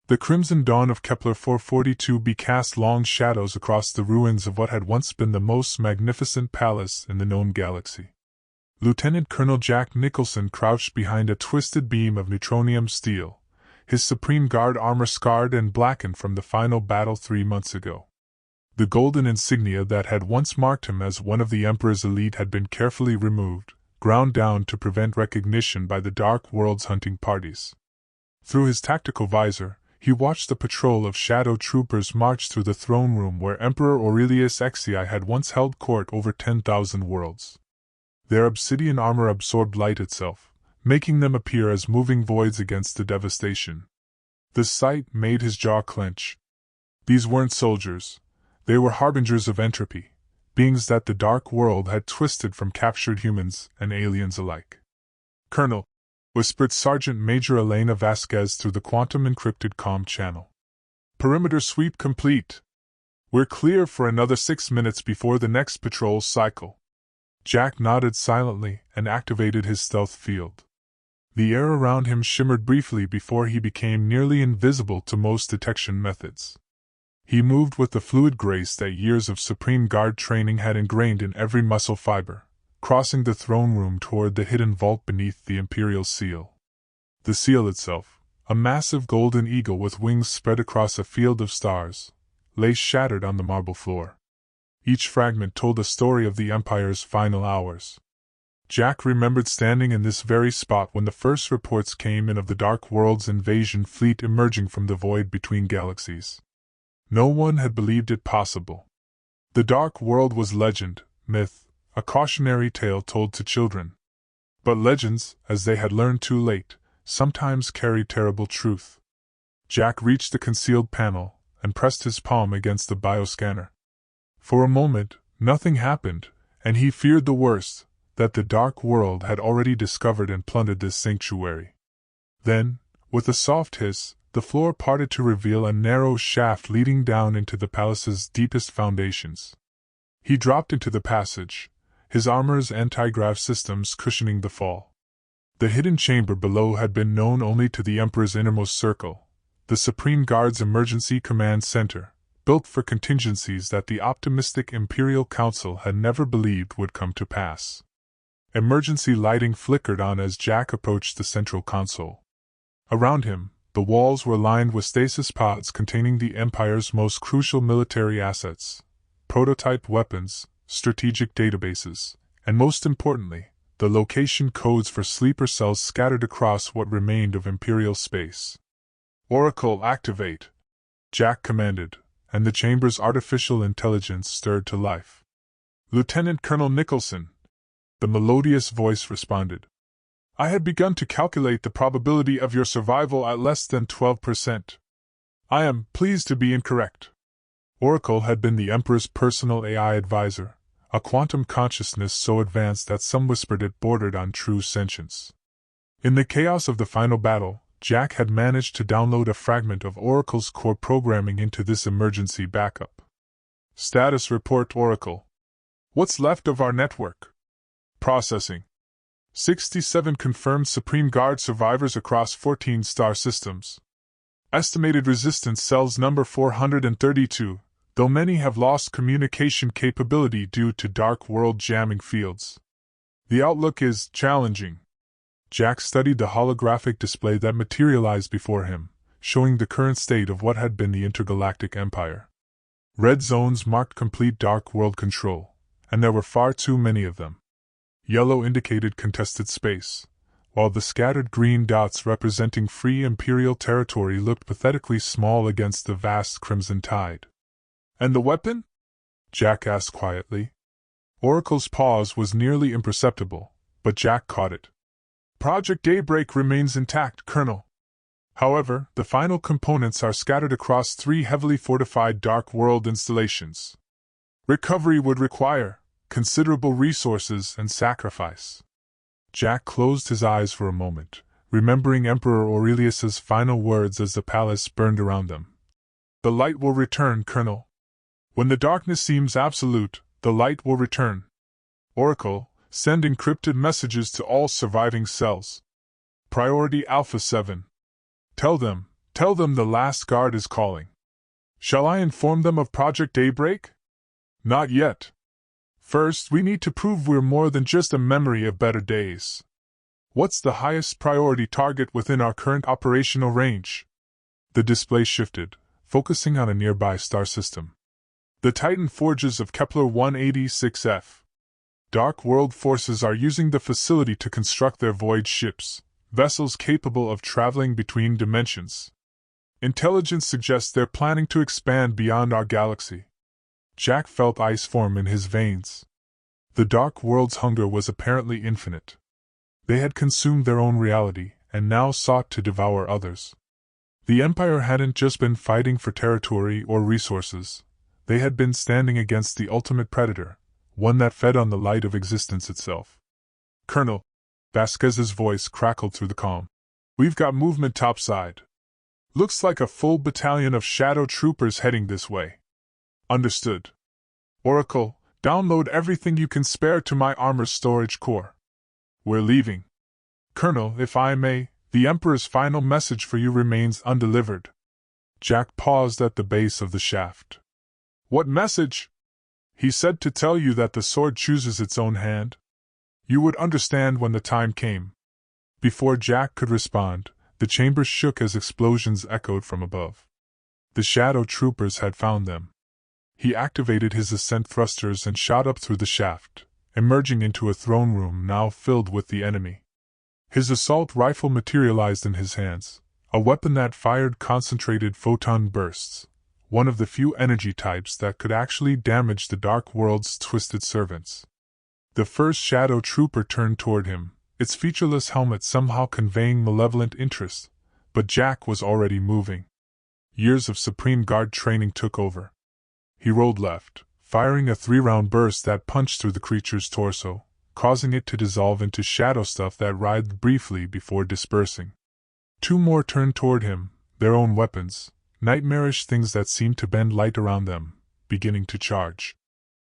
The crimson dawn of Kepler 442b cast long shadows across the ruins of what had once been the most magnificent palace in the known galaxy. Lieutenant Colonel Jack Nicholson crouched behind a twisted beam of neutronium steel, his Supreme Guard armor scarred and blackened from the final battle 3 months ago. The golden insignia that had once marked him as one of the Emperor's elite had been carefully removed, ground down to prevent recognition by the Dark World's hunting parties. Through his tactical visor, he watched the patrol of shadow troopers march through the throne room where Emperor Aurelius Xi had once held court over 10,000 worlds. Their obsidian armor absorbed light itself, making them appear as moving voids against the devastation. The sight made his jaw clench. These weren't soldiers. They were harbingers of entropy, beings that the Dark World had twisted from captured humans and aliens alike. "Colonel," whispered Sergeant Major Elena Vasquez through the quantum-encrypted comm channel. "Perimeter sweep complete. We're clear for another 6 minutes before the next patrol cycle." Jack nodded silently and activated his stealth field. The air around him shimmered briefly before he became nearly invisible to most detection methods. He moved with the fluid grace that years of Supreme Guard training had ingrained in every muscle fiber, crossing the throne room toward the hidden vault beneath the Imperial Seal. The seal itself, a massive golden eagle with wings spread across a field of stars, lay shattered on the marble floor. Each fragment told a story of the Empire's final hours. Jack remembered standing in this very spot when the first reports came in of the Dark World's invasion fleet emerging from the void between galaxies. No one had believed it possible. The Dark World was legend, myth, a cautionary tale told to children. But legends, as they had learned too late, sometimes carry terrible truth. Jack reached the concealed panel and pressed his palm against the bioscanner. For a moment, nothing happened, and he feared the worst, that the Dark World had already discovered and plundered this sanctuary. Then, with a soft hiss, the floor parted to reveal a narrow shaft leading down into the palace's deepest foundations. He dropped into the passage, his armor's anti-grav systems cushioning the fall. The hidden chamber below had been known only to the Emperor's innermost circle, the Supreme Guard's emergency command center, built for contingencies that the optimistic Imperial Council had never believed would come to pass. Emergency lighting flickered on as Jack approached the central console. Around him, the walls were lined with stasis pods containing the Empire's most crucial military assets, prototype weapons, strategic databases, and most importantly, the location codes for sleeper cells scattered across what remained of Imperial space. "Oracle, activate," Jack commanded, and the chamber's artificial intelligence stirred to life. "Lieutenant Colonel Nicholson," the melodious voice responded. "I had begun to calculate the probability of your survival at less than 12%. I am pleased to be incorrect." Oracle had been the Emperor's personal AI advisor, a quantum consciousness so advanced that some whispered it bordered on true sentience. In the chaos of the final battle, Jack had managed to download a fragment of Oracle's core programming into this emergency backup. "Status report, Oracle. What's left of our network?" "Processing. 67 confirmed Supreme Guard survivors across 14 star systems. Estimated resistance cells number 432, though many have lost communication capability due to Dark World jamming fields. The outlook is challenging." Jack studied the holographic display that materialized before him, showing the current state of what had been the Intergalactic Empire. Red zones marked complete Dark World control, and there were far too many of them. Yellow indicated contested space, while the scattered green dots representing free Imperial territory looked pathetically small against the vast crimson tide. "And the weapon?" Jack asked quietly. Oracle's pause was nearly imperceptible, but Jack caught it. "Project Daybreak remains intact, Colonel. However, the final components are scattered across 3 heavily fortified Dark World installations. Recovery would require considerable resources and sacrifice." Jack closed his eyes for a moment, remembering Emperor Aurelius's final words as the palace burned around them. "The light will return, Colonel. When the darkness seems absolute, the light will return. Oracle, send encrypted messages to all surviving cells. Priority Alpha 7. Tell them, Tell them the last guard is calling. Shall I inform them of Project Daybreak? Not yet. First, we need to prove we're more than just a memory of better days. What's the highest priority target within our current operational range? The display shifted, focusing on a nearby star system. The Titan forges of Kepler 186f. Dark World forces are using the facility to construct their void ships, vessels capable of traveling between dimensions. Intelligence suggests they're planning to expand beyond our galaxy. Jack felt ice form in his veins. The Dark World's hunger was apparently infinite. They had consumed their own reality, and now sought to devour others. The Empire hadn't just been fighting for territory or resources. They had been standing against the ultimate predator, one that fed on the light of existence itself. Colonel, Vasquez's voice crackled through the calm. We've got movement topside. Looks like a full battalion of shadow troopers heading this way. Understood. Oracle, download everything you can spare to my armor storage core. We're leaving. Colonel, if I may, the Emperor's final message for you remains undelivered. Jack paused at the base of the shaft. What message? He said to tell you that the sword chooses its own hand. You would understand when the time came. Before Jack could respond, the chamber shook as explosions echoed from above. The shadow troopers had found them. He activated his ascent thrusters and shot up through the shaft, emerging into a throne room now filled with the enemy. His assault rifle materialized in his hands, a weapon that fired concentrated photon bursts, one of the few energy types that could actually damage the Dark World's twisted servants. The first shadow trooper turned toward him, its featureless helmet somehow conveying malevolent interest, but Jack was already moving. Years of Supreme Guard training took over. He rolled left, firing a 3-round burst that punched through the creature's torso, causing it to dissolve into shadow stuff that writhed briefly before dispersing. 2 more turned toward him, their own weapons, nightmarish things that seemed to bend light around them, beginning to charge.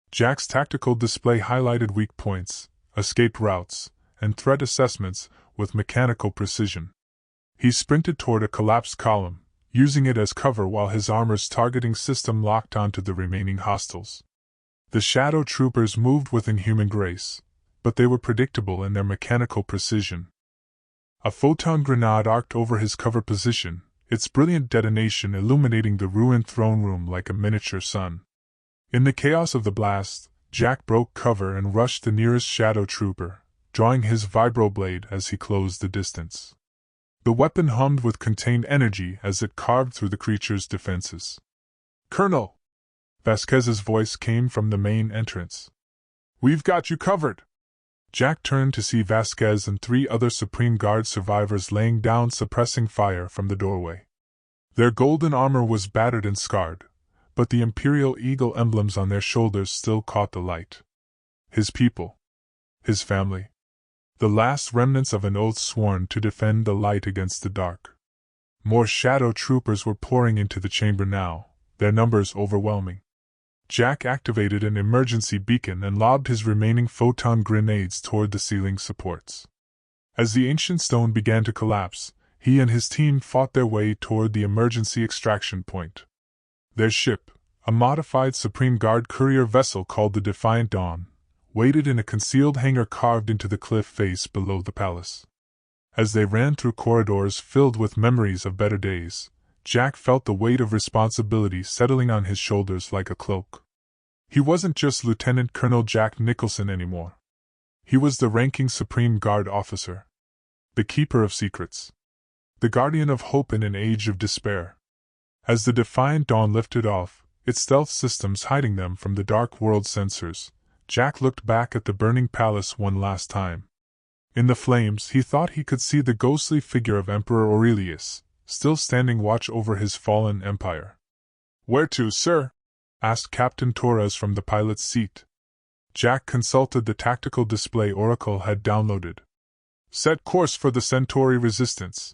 Jack's tactical display highlighted weak points, escape routes, and threat assessments with mechanical precision. He sprinted toward a collapsed column, using it as cover while his armor's targeting system locked onto the remaining hostiles. The shadow troopers moved with inhuman grace, but they were predictable in their mechanical precision. A photon grenade arced over his cover position, its brilliant detonation illuminating the ruined throne room like a miniature sun. In the chaos of the blast, Jack broke cover and rushed the nearest shadow trooper, drawing his vibroblade as he closed the distance. The weapon hummed with contained energy as it carved through the creature's defenses. Colonel! Vasquez's voice came from the main entrance. We've got you covered! Jack turned to see Vasquez and 3 other Supreme Guard survivors laying down suppressing fire from the doorway. Their golden armor was battered and scarred, but the Imperial Eagle emblems on their shoulders still caught the light. His people. His family. The last remnants of an oath sworn to defend the light against the dark. More shadow troopers were pouring into the chamber now, their numbers overwhelming. Jack activated an emergency beacon and lobbed his remaining photon grenades toward the ceiling supports. As the ancient stone began to collapse, he and his team fought their way toward the emergency extraction point. Their ship, a modified Supreme Guard courier vessel called the Defiant Dawn, waited in a concealed hangar carved into the cliff face below the palace. As they ran through corridors filled with memories of better days, Jack felt the weight of responsibility settling on his shoulders like a cloak. He wasn't just Lieutenant Colonel Jack Nicholson anymore. He was the ranking Supreme Guard officer. The keeper of secrets. The guardian of hope in an age of despair. As the Defiant Dawn lifted off, its stealth systems hiding them from the Dark World sensors, Jack looked back at the burning palace one last time. In the flames he thought he could see the ghostly figure of Emperor Aurelius, still standing watch over his fallen empire. "Where to, sir?" asked Captain Torres from the pilot's seat. Jack consulted the tactical display Oracle had downloaded. "Set course for the Centauri resistance.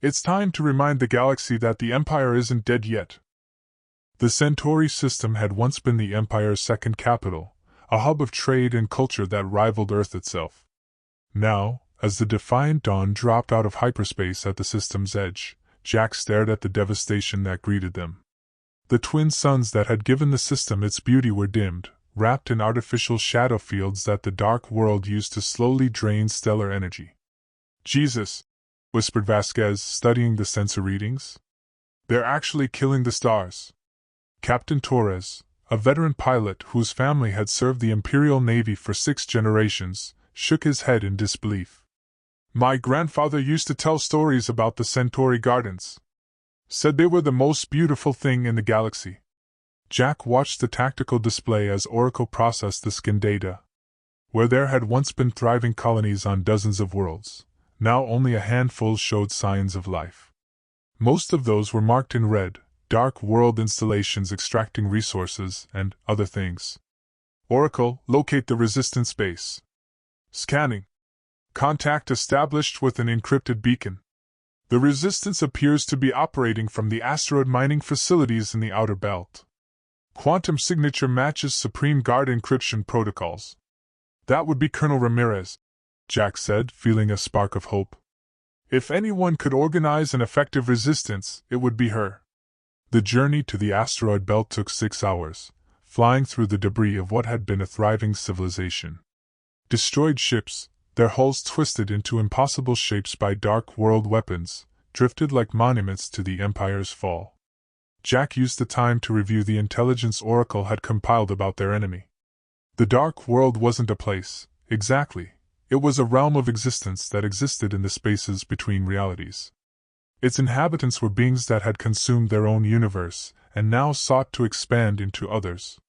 It's time to remind the galaxy that the Empire isn't dead yet." The Centauri system had once been the Empire's second capital, a hub of trade and culture that rivaled Earth itself. Now, as the Defiant Dawn dropped out of hyperspace at the system's edge, Jack stared at the devastation that greeted them. The twin suns that had given the system its beauty were dimmed, wrapped in artificial shadow fields that the dark world used to slowly drain stellar energy. "Jesus," whispered Vasquez, studying the sensor readings. "They're actually killing the stars." Captain Torres, a veteran pilot whose family had served the Imperial Navy for 6 generations, shook his head in disbelief. "My grandfather used to tell stories about the Centauri Gardens. Said they were the most beautiful thing in the galaxy." Jack watched the tactical display as Oracle processed the skin data. Where there had once been thriving colonies on dozens of worlds, now only a handful showed signs of life. Most of those were marked in red, dark world installations extracting resources and other things. "Oracle, locate the resistance base." "Scanning. Contact established with an encrypted beacon. The resistance appears to be operating from the asteroid mining facilities in the outer belt. Quantum signature matches Supreme Guard encryption protocols." "That would be Colonel Ramirez," Jack said, feeling a spark of hope. "If anyone could organize an effective resistance, it would be her." The journey to the asteroid belt took 6 hours, flying through the debris of what had been a thriving civilization. Destroyed ships, their hulls twisted into impossible shapes by dark world weapons, drifted like monuments to the Empire's fall. Jack used the time to review the intelligence Oracle had compiled about their enemy. The dark world wasn't a place, exactly. It was a realm of existence that existed in the spaces between realities. Its inhabitants were beings that had consumed their own universe, and now sought to expand into others.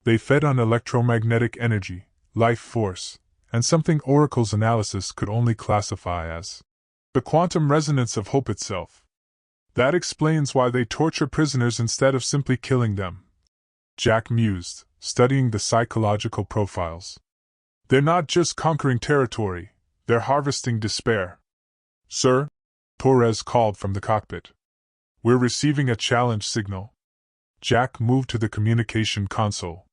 They fed on electromagnetic energy, life force, and something Oracle's analysis could only classify as the quantum resonance of hope itself. That explains why they torture prisoners instead of simply killing them, Jack mused, studying the psychological profiles. "They're not just conquering territory, they're harvesting despair." "Sir?" Torres called from the cockpit. "We're receiving a challenge signal." Jack moved to the communication console.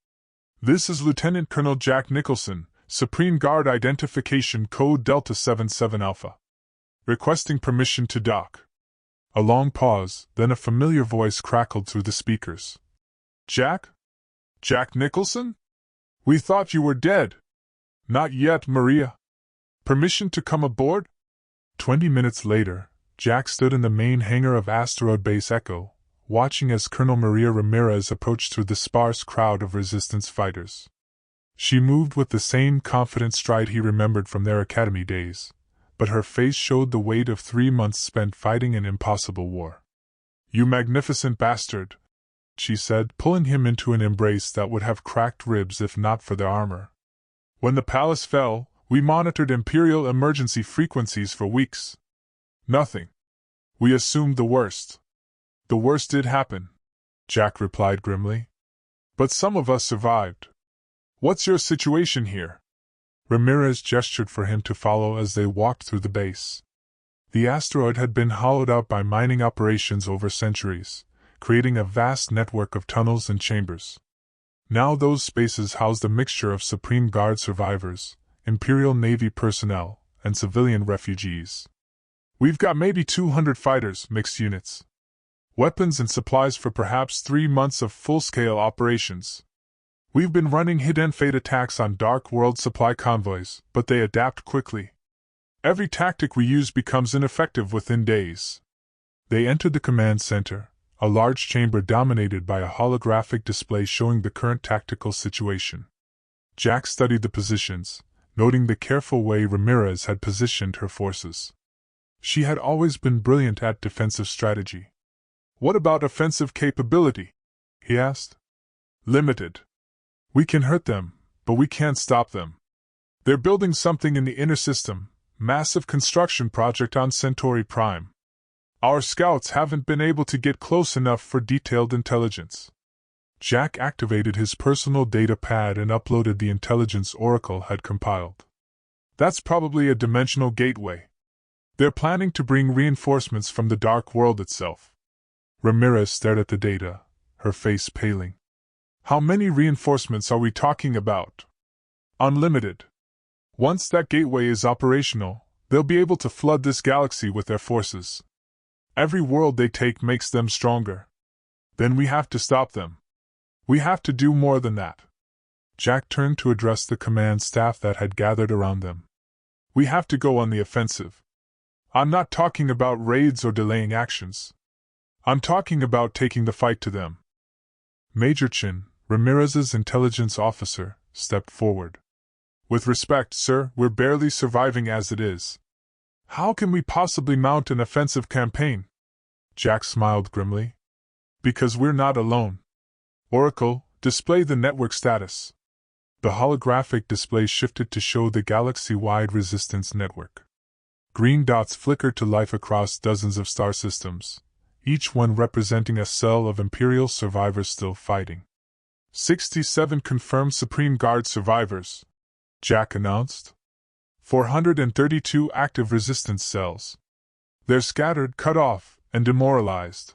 "This is Lieutenant Colonel Jack Nicholson, Supreme Guard Identification Code Delta 77 Alpha. Requesting permission to dock." A long pause, then a familiar voice crackled through the speakers. "Jack? Jack Nicholson? We thought you were dead." "Not yet, Maria. Permission to come aboard?" 20 minutes later, Jack stood in the main hangar of Asteroid Base Echo, watching as Colonel Maria Ramirez approached through the sparse crowd of resistance fighters. She moved with the same confident stride he remembered from their academy days, but her face showed the weight of 3 months spent fighting an impossible war. "You magnificent bastard," she said, pulling him into an embrace that would have cracked ribs if not for their armor. "When the palace fell, we monitored Imperial emergency frequencies for weeks. Nothing. We assumed the worst." "The worst did happen," Jack replied grimly. "But some of us survived. What's your situation here?" Ramirez gestured for him to follow as they walked through the base. The asteroid had been hollowed out by mining operations over centuries, creating a vast network of tunnels and chambers. Now those spaces housed a mixture of Supreme Guard survivors, Imperial Navy personnel, and civilian refugees. "We've got maybe 200 fighters, mixed units. Weapons and supplies for perhaps 3 months of full-scale operations. We've been running hit-and-fade attacks on Dark World supply convoys, but they adapt quickly. Every tactic we use becomes ineffective within days." They entered the command center, a large chamber dominated by a holographic display showing the current tactical situation. Jack studied the positions, noting the careful way Ramirez had positioned her forces. She had always been brilliant at defensive strategy. "What about offensive capability?" he asked. "Limited. We can hurt them, but we can't stop them. They're building something in the inner system, massive construction project on Centauri Prime. Our scouts haven't been able to get close enough for detailed intelligence." Jack activated his personal data pad and uploaded the intelligence Oracle had compiled. "That's probably a dimensional gateway. They're planning to bring reinforcements from the Dark World itself." Ramirez stared at the data, her face paling. "How many reinforcements are we talking about?" "Unlimited. Once that gateway is operational, they'll be able to flood this galaxy with their forces. Every world they take makes them stronger. Then we have to stop them. We have to do more than that. Jack turned to address the command staff that had gathered around them. We have to go on the offensive. I'm not talking about raids or delaying actions. I'm talking about taking the fight to them. Major Chin, Ramirez's intelligence officer, stepped forward. With respect, sir, we're barely surviving as it is. How can we possibly mount an offensive campaign? Jack smiled grimly. Because we're not alone. Oracle, display the network status. The holographic display shifted to show the galaxy-wide resistance network. Green dots flickered to life across dozens of star systems, each one representing a cell of Imperial survivors still fighting. 67 confirmed Supreme Guard survivors, Jack announced. 432 active resistance cells. They're scattered, cut off, and demoralized.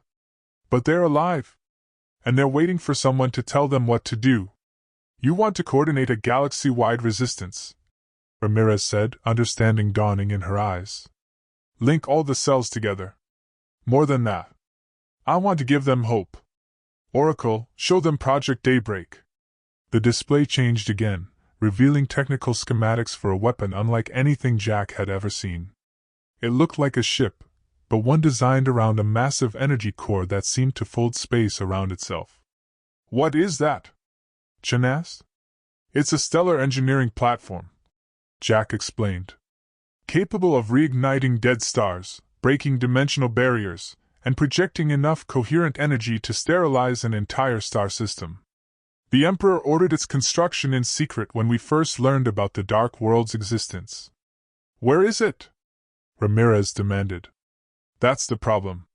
But they're alive. And they're waiting for someone to tell them what to do. You want to coordinate a galaxy-wide resistance, Ramirez said, understanding dawning in her eyes. Link all the cells together. More than that. I want to give them hope. Oracle, show them Project Daybreak. The display changed again, revealing technical schematics for a weapon unlike anything Jack had ever seen. It looked like a ship, but one designed around a massive energy core that seemed to fold space around itself. What is that? Chen asked. It's a stellar engineering platform, Jack explained. Capable of reigniting dead stars, breaking dimensional barriers, and projecting enough coherent energy to sterilize an entire star system. The Emperor ordered its construction in secret when we first learned about the Dark World's existence. Where is it? Ramirez demanded. That's the problem.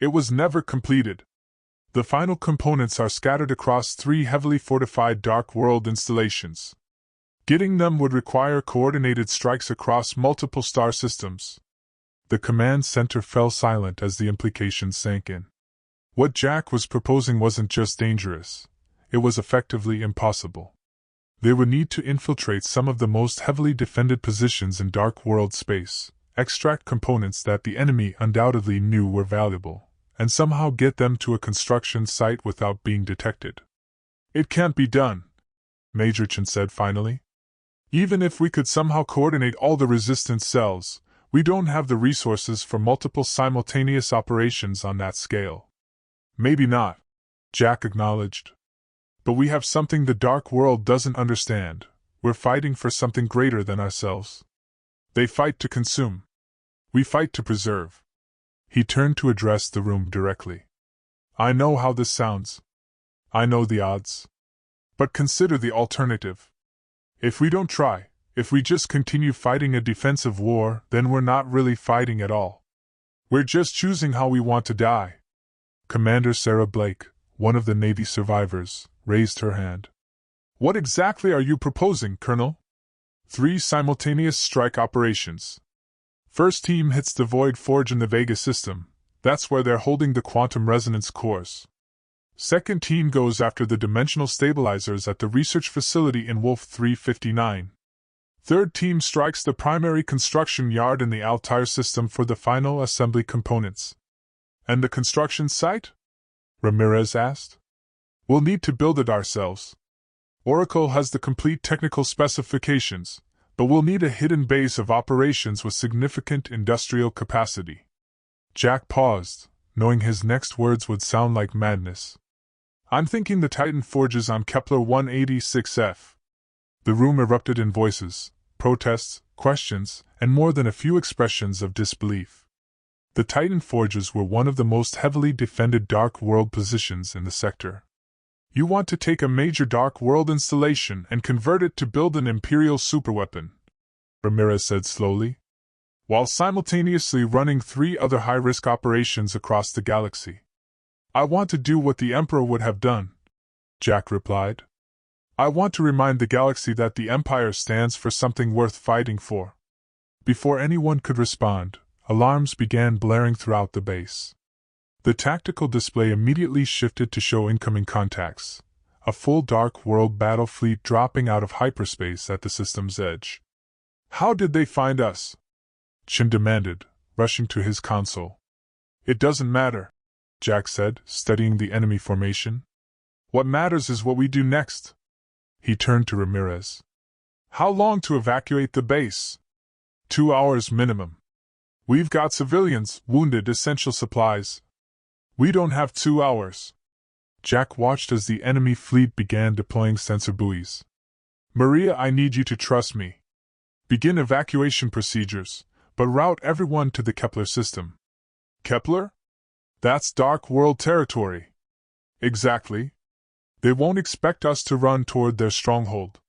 It was never completed. The final components are scattered across 3 heavily fortified Dark World installations. Getting them would require coordinated strikes across multiple star systems. The command center fell silent as the implications sank in. What Jack was proposing wasn't just dangerous, it was effectively impossible. They would need to infiltrate some of the most heavily defended positions in Dark World space, extract components that the enemy undoubtedly knew were valuable, and somehow get them to a construction site without being detected. It can't be done, Major Chen said finally. Even if we could somehow coordinate all the resistance cells, we don't have the resources for multiple simultaneous operations on that scale. Maybe not, Jack acknowledged. But we have something the Dark World doesn't understand. We're fighting for something greater than ourselves. They fight to consume. We fight to preserve. He turned to address the room directly. I know how this sounds. I know the odds. But consider the alternative. If we don't try, if we just continue fighting a defensive war, then we're not really fighting at all. We're just choosing how we want to die. Commander Sarah Blake, one of the Navy survivors, raised her hand. What exactly are you proposing, Colonel? 3 simultaneous strike operations. First team hits the Void Forge in the Vega system. That's where they're holding the quantum resonance cores. Second team goes after the dimensional stabilizers at the research facility in Wolf 359. Third team strikes the primary construction yard in the Altair system for the final assembly components. And the construction site? Ramirez asked. We'll need to build it ourselves. Oracle has the complete technical specifications, but we'll need a hidden base of operations with significant industrial capacity. Jack paused, knowing his next words would sound like madness. I'm thinking the Titan forges on Kepler 186F. The room erupted in voices, protests, questions, and more than a few expressions of disbelief. The Titan forges were one of the most heavily defended Dark World positions in the sector. You want to take a major Dark World installation and convert it to build an Imperial superweapon, Ramirez said slowly, while simultaneously running 3 other high-risk operations across the galaxy. I want to do what the Emperor would have done, Jack replied. I want to remind the galaxy that the Empire stands for something worth fighting for. Before anyone could respond, alarms began blaring throughout the base. The tactical display immediately shifted to show incoming contacts, a full Dark World battle fleet dropping out of hyperspace at the system's edge. How did they find us? Chen demanded, rushing to his console. It doesn't matter, Jack said, studying the enemy formation. What matters is what we do next. He turned to Ramirez. How long to evacuate the base? 2 hours minimum. We've got civilians, wounded, essential supplies. We don't have 2 hours. Jack watched as the enemy fleet began deploying sensor buoys. Maria, I need you to trust me. Begin evacuation procedures, but route everyone to the Kepler system. Kepler? That's Dark World territory. Exactly. They won't expect us to run toward their stronghold.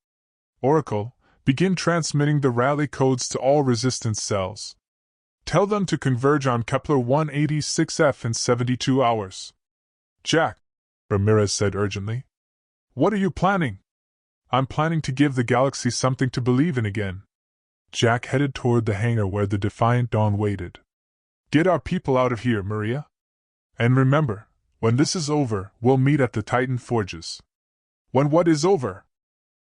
Oracle, begin transmitting the rally codes to all resistance cells. Tell them to converge on Kepler 186F in 72 hours. Jack, Ramirez said urgently. What are you planning? I'm planning to give the galaxy something to believe in again. Jack headed toward the hangar where the Defiant Dawn waited. Get our people out of here, Maria. And remember, when this is over, we'll meet at the Titan Forges. When what is over?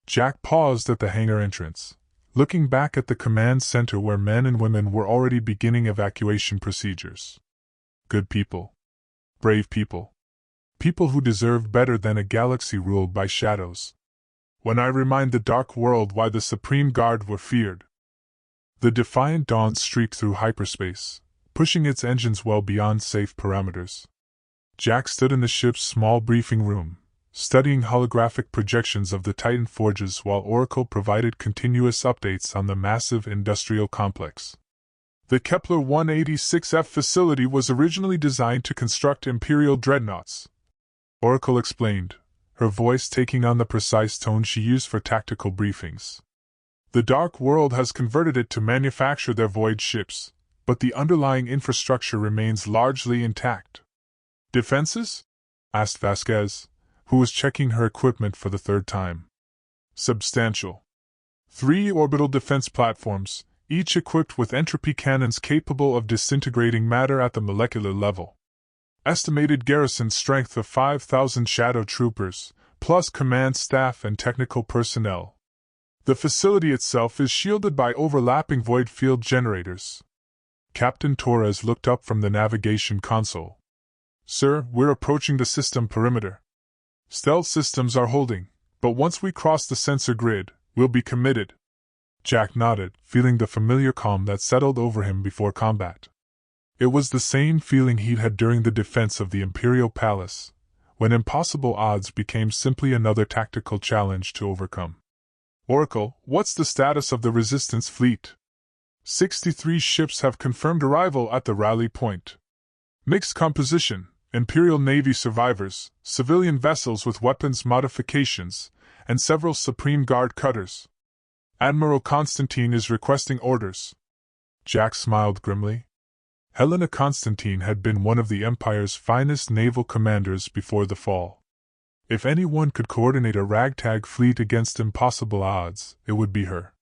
Jack paused at the hangar entrance, looking back at the command center where men and women were already beginning evacuation procedures. Good people. Brave people. People who deserve better than a galaxy ruled by shadows. When I remind the Dark World why the Supreme Guard were feared. The Defiant Dawn streaked through hyperspace, pushing its engines well beyond safe parameters. Jack stood in the ship's small briefing room, studying holographic projections of the Titan forges while Oracle provided continuous updates on the massive industrial complex. The Kepler 186F facility was originally designed to construct Imperial dreadnoughts, Oracle explained, her voice taking on the precise tone she used for tactical briefings. The Dark World has converted it to manufacture their void ships, but the underlying infrastructure remains largely intact. Defenses? Asked Vasquez, who was checking her equipment for the third time. Substantial. 3 orbital defense platforms, each equipped with entropy cannons capable of disintegrating matter at the molecular level. Estimated garrison strength of 5,000 shadow troopers, plus command staff and technical personnel. The facility itself is shielded by overlapping void field generators. Captain Torres looked up from the navigation console. Sir, we're approaching the system perimeter. Stealth systems are holding, but once we cross the sensor grid, we'll be committed. Jack nodded, feeling the familiar calm that settled over him before combat. It was the same feeling he'd had during the defense of the Imperial Palace, when impossible odds became simply another tactical challenge to overcome. Oracle, what's the status of the Resistance fleet? 63 ships have confirmed arrival at the rally point. Mixed composition, Imperial Navy survivors, civilian vessels with weapons modifications, and several Supreme Guard cutters. Admiral Constantine is requesting orders. Jack smiled grimly. Helena Constantine had been one of the Empire's finest naval commanders before the fall. If anyone could coordinate a ragtag fleet against impossible odds, it would be her.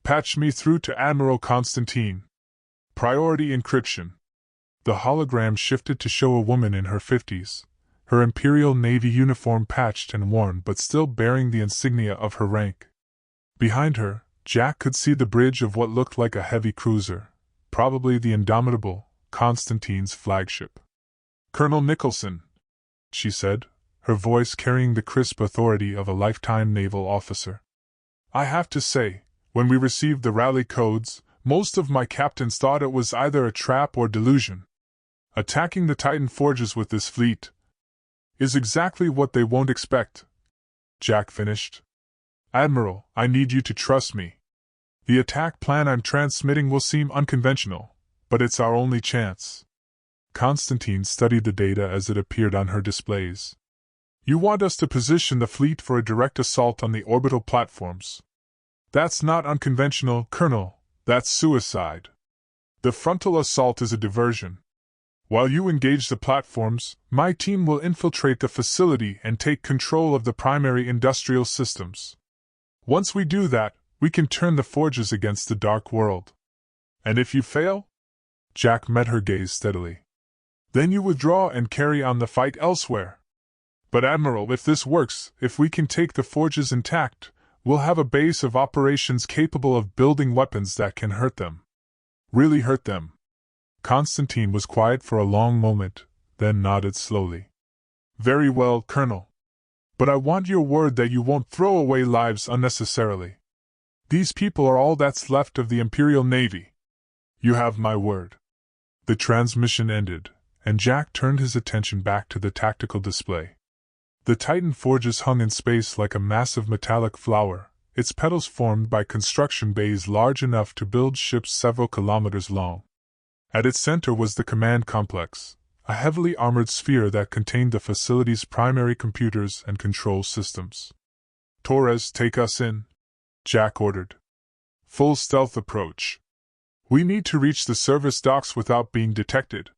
Patch me through to Admiral Constantine. Priority encryption. The hologram shifted to show a woman in her 50s, her Imperial Navy uniform patched and worn but still bearing the insignia of her rank. Behind her, Jack could see the bridge of what looked like a heavy cruiser, probably the indomitable Constantine's flagship. Colonel Nicholson, she said, her voice carrying the crisp authority of a lifetime naval officer. I have to say, when we received the rally codes, most of my captains thought it was either a trap or delusion. Attacking the Titan forges with this fleet is exactly what they won't expect, Jack finished. Admiral, I need you to trust me. The attack plan I'm transmitting will seem unconventional, but it's our only chance. Constantine studied the data as it appeared on her displays. You want us to position the fleet for a direct assault on the orbital platforms. That's not unconventional, Colonel, that's suicide. The frontal assault is a diversion. While you engage the platforms, my team will infiltrate the facility and take control of the primary industrial systems. Once we do that, we can turn the forges against the Dark World. And if you fail? Jack met her gaze steadily. Then you withdraw and carry on the fight elsewhere. But Admiral, if this works, if we can take the forges intact, we'll have a base of operations capable of building weapons that can hurt them. Really hurt them. Constantine was quiet for a long moment, then nodded slowly. Very well, Colonel. But I want your word that you won't throw away lives unnecessarily. These people are all that's left of the Imperial Navy. You have my word. The transmission ended, and Jack turned his attention back to the tactical display. The Titan forges hung in space like a massive metallic flower, its petals formed by construction bays large enough to build ships several kilometers long. At its center was the command complex, a heavily armored sphere that contained the facility's primary computers and control systems. Torres, take us in, Jack ordered. Full stealth approach. We need to reach the service docks without being detected.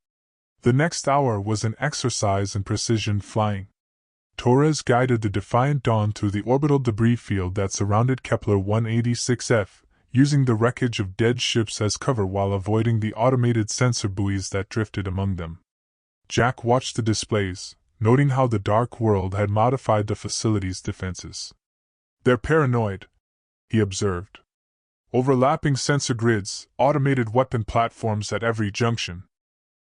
The next hour was an exercise in precision flying. Torres guided the Defiant Dawn through the orbital debris field that surrounded Kepler 186f, using the wreckage of dead ships as cover while avoiding the automated sensor buoys that drifted among them. Jack watched the displays, noting how the Dark World had modified the facility's defenses. They're paranoid, he observed. Overlapping sensor grids, automated weapon platforms at every junction.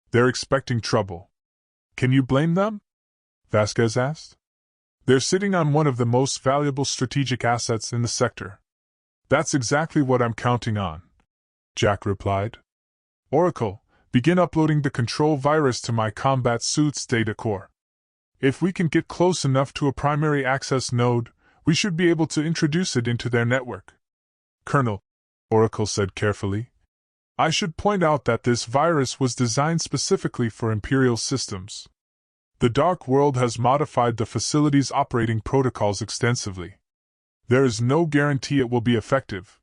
They're expecting trouble. Can you blame them? Vasquez asked. They're sitting on one of the most valuable strategic assets in the sector. That's exactly what I'm counting on, Jack replied. Oracle, begin uploading the control virus to my combat suit's data core. If we can get close enough to a primary access node, we should be able to introduce it into their network. Colonel, Oracle said carefully, I should point out that this virus was designed specifically for Imperial systems. The Dark World has modified the facility's operating protocols extensively. There is no guarantee it will be effective.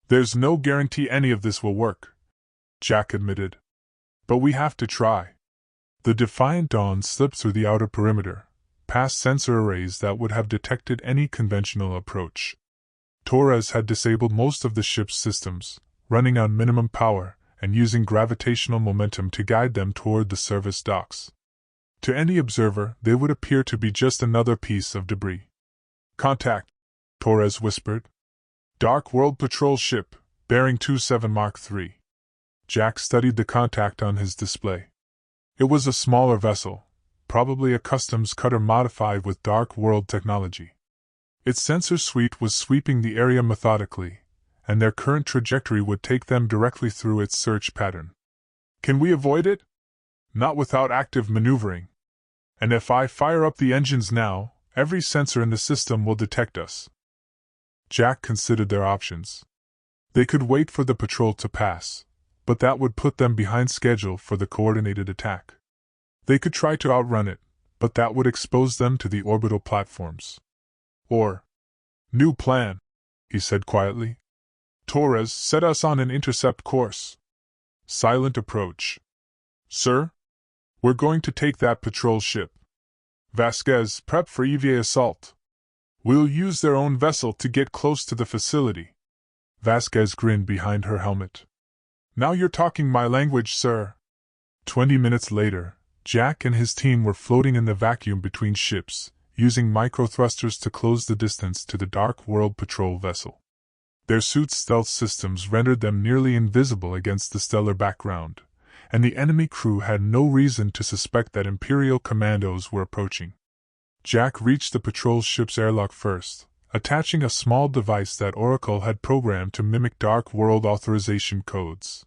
There's no guarantee any of this will work, Jack admitted. But we have to try. The Defiant Dawn slipped through the outer perimeter, past sensor arrays that would have detected any conventional approach. Torres had disabled most of the ship's systems, running on minimum power and using gravitational momentum to guide them toward the service docks. To any observer, they would appear to be just another piece of debris. Contact, Torres whispered. Dark World Patrol ship, bearing 27 Mark III. Jack studied the contact on his display. It was a smaller vessel, probably a customs cutter modified with Dark World technology. Its sensor suite was sweeping the area methodically, and their current trajectory would take them directly through its search pattern. Can we avoid it? Not without active maneuvering. And if I fire up the engines now, every sensor in the system will detect us. Jack considered their options. They could wait for the patrol to pass, but that would put them behind schedule for the coordinated attack. They could try to outrun it, but that would expose them to the orbital platforms. Or, new plan, he said quietly. Torres, set us on an intercept course. Silent approach. Sir? We're going to take that patrol ship. Vasquez, prep for EVA assault. We'll use their own vessel to get close to the facility. Vasquez grinned behind her helmet. Now you're talking my language, sir. 20 minutes later, Jack and his team were floating in the vacuum between ships, using microthrusters to close the distance to the Dark World Patrol vessel. Their suits' stealth systems rendered them nearly invisible against the stellar background, and the enemy crew had no reason to suspect that Imperial commandos were approaching. Jack reached the patrol ship's airlock first, attaching a small device that Oracle had programmed to mimic Dark World authorization codes.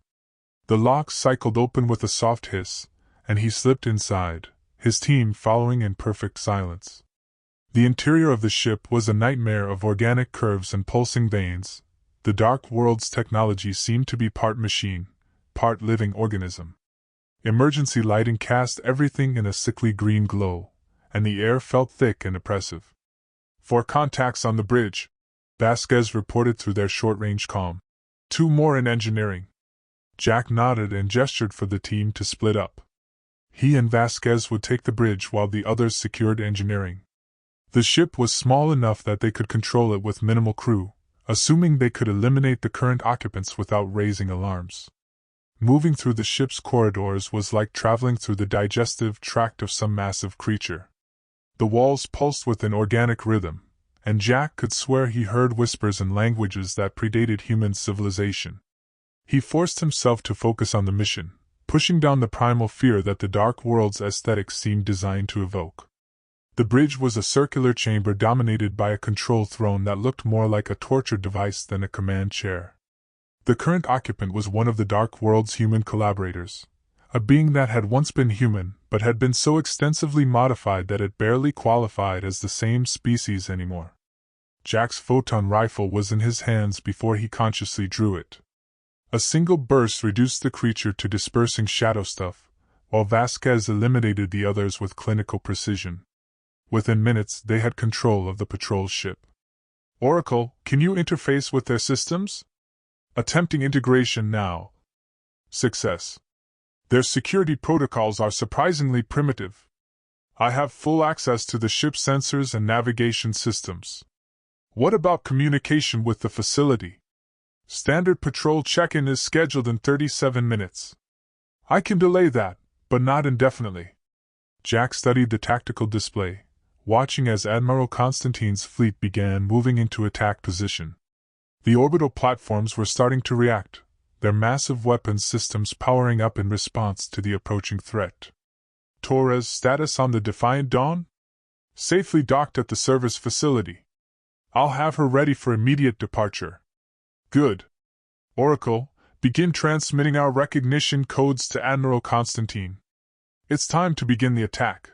The lock cycled open with a soft hiss, and he slipped inside, his team following in perfect silence. The interior of the ship was a nightmare of organic curves and pulsing veins. The Dark World's technology seemed to be part machine, part living organism. Emergency lighting cast everything in a sickly green glow, and the air felt thick and oppressive. 4 contacts on the bridge, Vasquez reported through their short-range comm. 2 more in engineering. Jack nodded and gestured for the team to split up. He and Vasquez would take the bridge while the others secured engineering. The ship was small enough that they could control it with minimal crew, assuming they could eliminate the current occupants without raising alarms. Moving through the ship's corridors was like traveling through the digestive tract of some massive creature. The walls pulsed with an organic rhythm, and Jack could swear he heard whispers in languages that predated human civilization. He forced himself to focus on the mission, pushing down the primal fear that the Dark World's aesthetics seemed designed to evoke. The bridge was a circular chamber dominated by a control throne that looked more like a torture device than a command chair. The current occupant was one of the Dark World's human collaborators, a being that had once been human but had been so extensively modified that it barely qualified as the same species anymore. Jack's photon rifle was in his hands before he consciously drew it. A single burst reduced the creature to dispersing shadow stuff, while Vasquez eliminated the others with clinical precision. Within minutes, they had control of the patrol ship. Oracle, can you interface with their systems? Attempting integration now. Success. Their security protocols are surprisingly primitive. I have full access to the ship's sensors and navigation systems. What about communication with the facility? Standard patrol check-in is scheduled in 37 minutes. I can delay that, but not indefinitely. Jack studied the tactical display, watching as Admiral Constantine's fleet began moving into attack position. The orbital platforms were starting to react, their massive weapons systems powering up in response to the approaching threat. Torres' status on the Defiant Dawn? Safely docked at the service facility. I'll have her ready for immediate departure. Good. Oracle, begin transmitting our recognition codes to Admiral Constantine. It's time to begin the attack.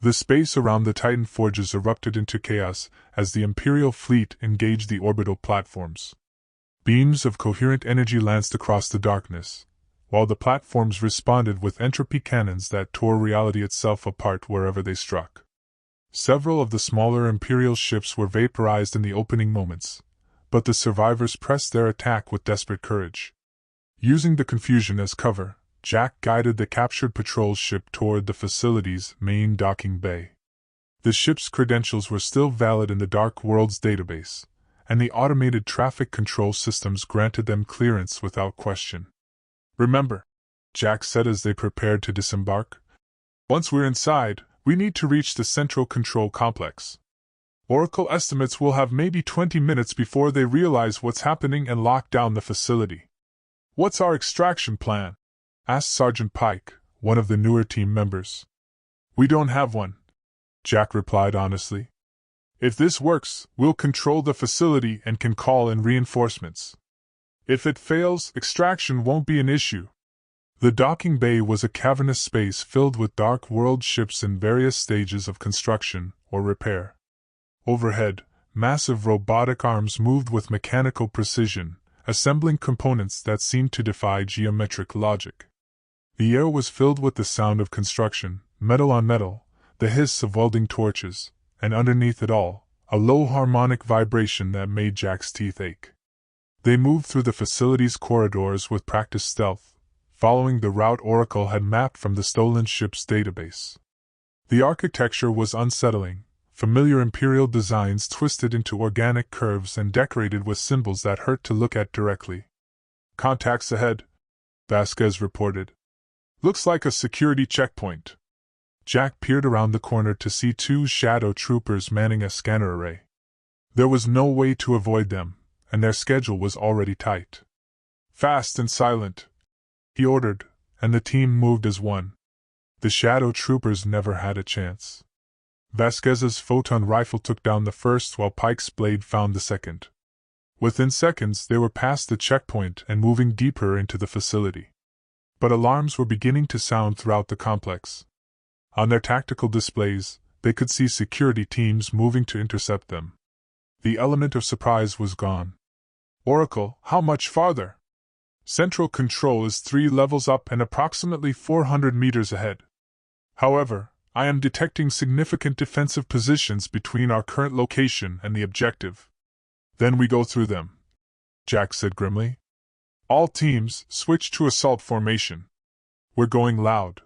The space around the Titan forges erupted into chaos as the Imperial fleet engaged the orbital platforms. Beams of coherent energy lanced across the darkness, while the platforms responded with entropy cannons that tore reality itself apart wherever they struck. Several of the smaller Imperial ships were vaporized in the opening moments, but the survivors pressed their attack with desperate courage. Using the confusion as cover, Jack guided the captured patrol ship toward the facility's main docking bay. The ship's credentials were still valid in the Dark World's database, and the automated traffic control systems granted them clearance without question. Remember, Jack said as they prepared to disembark, once we're inside, we need to reach the central control complex. Oracle estimates we'll have maybe 20 minutes before they realize what's happening and lock down the facility. What's our extraction plan? Asked Sergeant Pike, one of the newer team members. We don't have one, Jack replied honestly. If this works, we'll control the facility and can call in reinforcements. If it fails, extraction won't be an issue. The docking bay was a cavernous space filled with Dark World ships in various stages of construction or repair. Overhead, massive robotic arms moved with mechanical precision, assembling components that seemed to defy geometric logic. The air was filled with the sound of construction, metal on metal, the hiss of welding torches, and underneath it all, a low harmonic vibration that made Jack's teeth ache. They moved through the facility's corridors with practiced stealth, following the route Oracle had mapped from the stolen ship's database. The architecture was unsettling, familiar Imperial designs twisted into organic curves and decorated with symbols that hurt to look at directly. Contacts ahead, Vasquez reported. Looks like a security checkpoint. Jack peered around the corner to see two shadow troopers manning a scanner array. There was no way to avoid them, and their schedule was already tight. Fast and silent, he ordered, and the team moved as one. The shadow troopers never had a chance. Vasquez's photon rifle took down the first while Pike's blade found the second. Within seconds they were past the checkpoint and moving deeper into the facility. But alarms were beginning to sound throughout the complex. On their tactical displays, they could see security teams moving to intercept them. The element of surprise was gone. Oracle, how much farther? Central control is 3 levels up and approximately 400 meters ahead. However, I am detecting significant defensive positions between our current location and the objective. Then we go through them, Jack said grimly. All teams, switch to assault formation. We're going loud.